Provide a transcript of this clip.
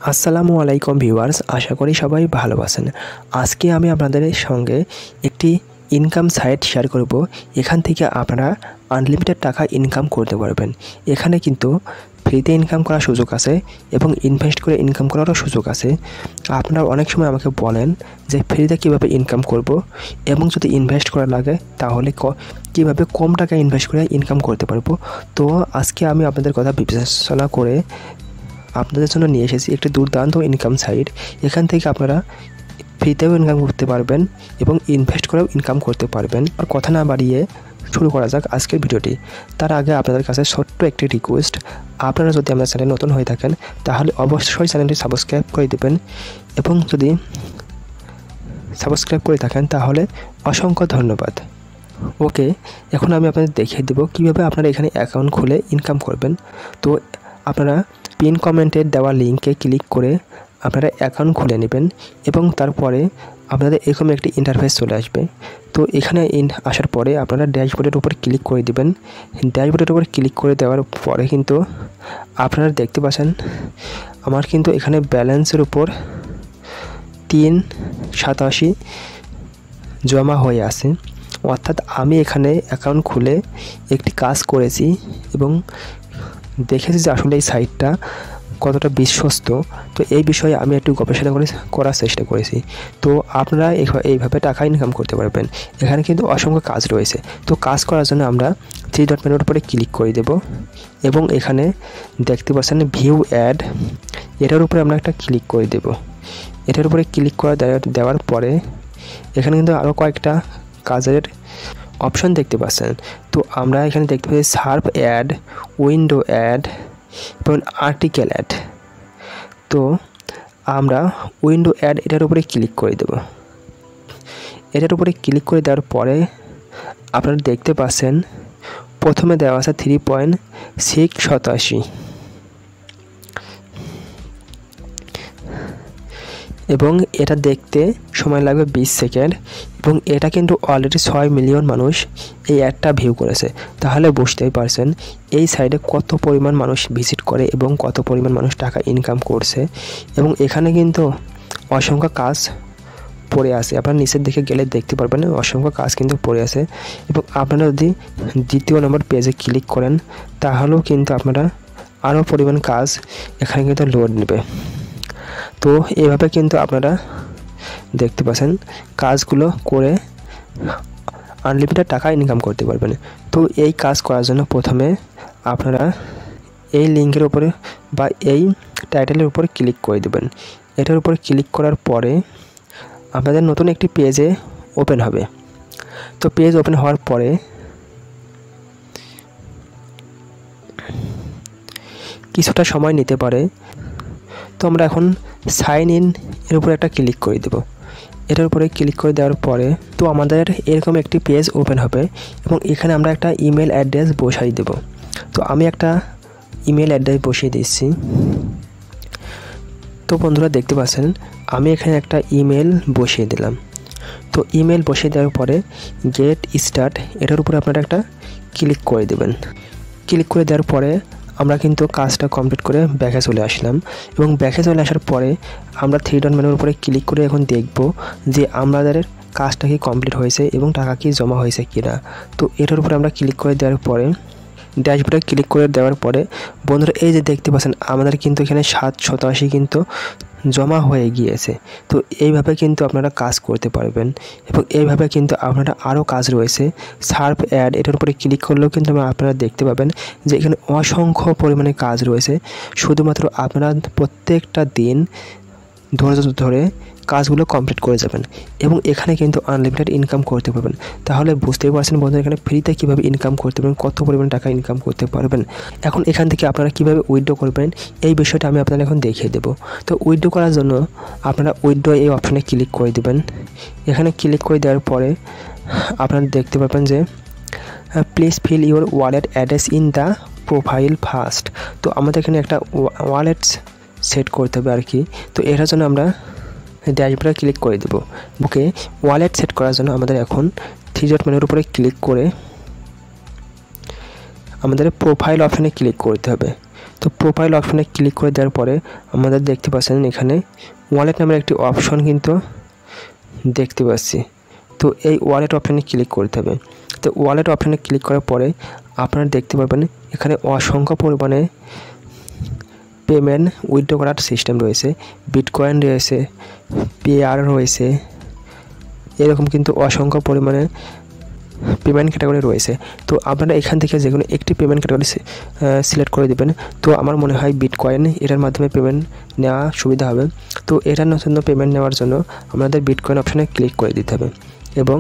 আসসালামু আলাইকুম ভিউয়ার্স, আশা করি সবাই ভালো আছেন। আজকে আমি আপনাদের সঙ্গে একটি ইনকাম সাইট শেয়ার করব। এখান থেকে আপনারা আনলিমিটেড টাকা ইনকাম করতে পারবেন। এখানে কিন্তু ফ্রিতে ইনকাম করার সুযোগ আছে এবং ইনভেস্ট করে ইনকাম করারও সুযোগ আছে। আপনারা অনেক সময় আমাকে বলেন যে ফ্রিতে কীভাবে ইনকাম করব এবং যদি ইনভেস্ট করা লাগে তাহলে কীভাবে কম টাকা ইনভেস্ট করে ইনকাম করতে পারবো। তো আজকে আমি আপনাদের কথা বিবেচনা করে আপনাদের জন্য নিয়ে এসেছি একটি দুর্দান্ত ইনকাম সাইট। এখান থেকে আপনারা ফ্রিতেও ইনকাম করতে পারবেন এবং ইনভেস্ট করেও ইনকাম করতে পারবেন। আর কথা না বাড়িয়ে শুরু করা যাক আজকের ভিডিওটি। তার আগে আপনাদের কাছে ছোট্ট একটি রিকোয়েস্ট, আপনারা যদি আমাদের চ্যানেলে নতুন হয়ে থাকেন তাহলে অবশ্যই চ্যানেলটি সাবস্ক্রাইব করে দেবেন এবং যদি সাবস্ক্রাইব করে থাকেন তাহলে অসংখ্য ধন্যবাদ। ওকে, এখন আমি আপনাদের দেখিয়ে দেবো কীভাবে আপনারা এখানে অ্যাকাউন্ট খুলে ইনকাম করবেন। তো আপনারা পিন কমেন্টে দেওয়া লিঙ্কে ক্লিক করে আপনারা অ্যাকাউন্ট খুলে নেবেন এবং তারপরে আপনাদের এরকম একটি ইন্টারফেস চলে আসবে। তো এখানে আসার পরে আপনারা ড্যাশবোর্ডের উপর ক্লিক করে দেবেন। ড্যাশবোর্ডের উপর ক্লিক করে দেওয়ার পরে কিন্তু আপনারা দেখতে পাচ্ছেন আমার কিন্তু এখানে ব্যালেন্সের উপর 387 জমা হয়ে আছে। অর্থাৎ আমি এখানে অ্যাকাউন্ট খুলে একটি কাজ করেছি এবং দেখেছি যে আসলে এই সাইটটা কতটা বিশ্বস্ত। তো এই বিষয়ে আমি একটু গবেষণা করার চেষ্টা করেছি। তো আপনারা এইভাবে টাকা ইনকাম করতে পারবেন। এখানে কিন্তু অসংখ্য কাজ রয়েছে। তো কাজ করার জন্য আমরা 3 ডট মেনুর উপরে ক্লিক করে দেব এবং এখানে দেখতে পাচ্ছেন ভিউ অ্যাড, এটার উপরে আমরা একটা ক্লিক করে দেব। এটার উপরে ক্লিক করে দেওয়ার পরে এখানে কিন্তু আরও কয়েকটা কাজের অপশন দেখতে পাচ্ছেন। তো আমরা এখানে দেখতে পাচ্ছি সার্ভ অ্যাড, উইন্ডো অ্যাড এবং আর্টিকেল অ্যাড। তো আমরা উইন্ডো অ্যাড এটার উপরে ক্লিক করে দেব। এটার উপরে ক্লিক করে দেওয়ার পরে আপনারা দেখতে পাচ্ছেন প্রথমে দেওয়া আছে 3.687 এবং এটা দেখতে সময় লাগবে 20 সেকেন্ড এবং এটা কিন্তু অলরেডি 6 মিলিয়ন মানুষ এই অ্যাডটা ভিউ করেছে। তাহলে বুঝতেই পারছেন এই সাইটে কত পরিমাণ মানুষ ভিজিট করে এবং কত পরিমাণ মানুষ টাকা ইনকাম করছে। এবং এখানে কিন্তু অসংখ্য কাজ পড়ে আছে, আপনারা নিচের দিকে গেলে দেখতে পারবেন অসংখ্য কাজ কিন্তু পড়ে আছে। এবং আপনারা যদি 2 নম্বর পেজে ক্লিক করেন তাহলেও কিন্তু আপনারা আরও পরিমাণ কাজ এখানে কিন্তু লোড নেবে। তো এইভাবে কিন্তু আপনারা দেখতে পাচ্ছেন কাজগুলো করে আনলিমিটেড টাকা ইনকাম করতে পারবেন। তো এই কাজ করার জন্য প্রথমে আপনারা এই লিঙ্কের উপরে বা এই টাইটেলের উপরে ক্লিক করে দেবেন। এটার উপরে ক্লিক করার পরে আপনাদের নতুন একটি পেজে ওপেন হবে। তো পেজ ওপেন হওয়ার পরে কিছুটা সময় নিতে পারে। তো আমরা এখন সাইন ইন এর উপরে একটা ক্লিক করে দেব। এটার উপরে ক্লিক করে দেওয়ার পরে তো আমাদের এরকম একটি পেজ ওপেন হবে এবং এখানে আমরা একটা ইমেল অ্যাড্রেস বসাই দেব। তো আমি একটা ইমেল অ্যাড্রেস বসিয়ে দিচ্ছি। তো বন্ধুরা দেখতে পাচ্ছেন আমি এখানে একটা ইমেল বসিয়ে দিলাম। তো ইমেল বসিয়ে দেওয়ার পরে গেট স্টার্ট এটার উপরে আপনারা একটা ক্লিক করে দেবেন। ক্লিক করে দেওয়ার পরে আমরা কিন্তু কাজটা কমপ্লিট করে ব্যাকে চলে আসলাম এবং ব্যাকে চলে আসার পরে আমরা 3 ডট মেনুর উপরে ক্লিক করে এখন দেখব যে আমাদের কাজটা কি কমপ্লিট হয়েছে এবং টাকা কি জমা হয়েছে কিনা। তো এটার উপরে আমরা ক্লিক করে দেওয়ার পরে ড্যাশবোর্ডে ক্লিক করে দেওয়ার পরে বন্ধুরা এই যে দেখতে পাচ্ছেন আমাদের কিন্তু এখানে 787 কিন্তু জমা হয়ে গিয়েছে। তো এইভাবে কিন্তু আপনারা কাজ করতে পারবেন এবং এইভাবে কিন্তু আপনারা আরও কাজ রয়েছে। সার্ভ অ্যাড এটার উপরে ক্লিক করলেও কিন্তু আপনারা দেখতে পাবেন যে এখানে অসংখ্য পরিমাণে কাজ রয়েছে। শুধুমাত্র আপনারা প্রত্যেকটা দিন ধৈর্য ধরে কাজগুলো কমপ্লিট করে যাবেন এবং এখানে কিন্তু আনলিমিটেড ইনকাম করতে পারবেন। তাহলে বুঝতেই পারছেন বন্ধুরা এখানে ফ্রিতে কীভাবে ইনকাম করতে পারবেন, কত পরিমাণ টাকা ইনকাম করতে পারবেন। এখন এখান থেকে আপনারা কীভাবে উইথড্র করবেন এই বিষয়টা আমি আপনাদের এখন দেখিয়ে দেবো। তো উইথড্র করার জন্য আপনারা উইথড্র এই অপশানে ক্লিক করে দেবেন। এখানে ক্লিক করে দেওয়ার পরে আপনারা দেখতে পাবেন যে please fill your wallet address in the profile first. তো আমাদের এখানে একটা ওয়ালেট সেট করতে হবে আর কি। তো এটার জন্য আমরা ড্যাশবোর্ডে ক্লিক করে দেব। ওকে, ওয়ালেট সেট করার জন্য আমাদের এখন 3 ডট মেনুর উপরে ক্লিক করে আমাদের প্রোফাইল অপশানে ক্লিক করতে হবে। তো তো প্রোফাইল অপশনে ক্লিক করে দেওয়ার পরে আমাদের দেখতে পাচ্ছেন এখানে ওয়ালেট নামের একটি অপশন কিন্তু দেখতে পাচ্ছি। তো এই ওয়ালেট অপশনে ক্লিক করতে হবে। তো ওয়ালেট অপশনে ক্লিক করার পরে আপনারা দেখতে পাবেন এখানে অসংখ্য পরিমাণে পেমেন্ট উইথড্র করার সিস্টেম রয়েছে, বিটকয়েন রয়েছে, পেয়ার রয়েছে, এরকম কিন্তু অসংখ্য পরিমাণে পেমেন্ট ক্যাটাগরি রয়েছে। তো আপনারা এখান থেকে যে কোনো একটি পেমেন্ট ক্যাটাগরি সিলেক্ট করে দেবেন। তো আমার মনে হয় বিটকয়েন, এটার মাধ্যমে পেমেন্ট নেওয়া সুবিধা হবে। তো এটার জন্য পেমেন্ট নেওয়ার জন্য আমাদের বিটকয়েন অপশনে ক্লিক করে দিতে হবে এবং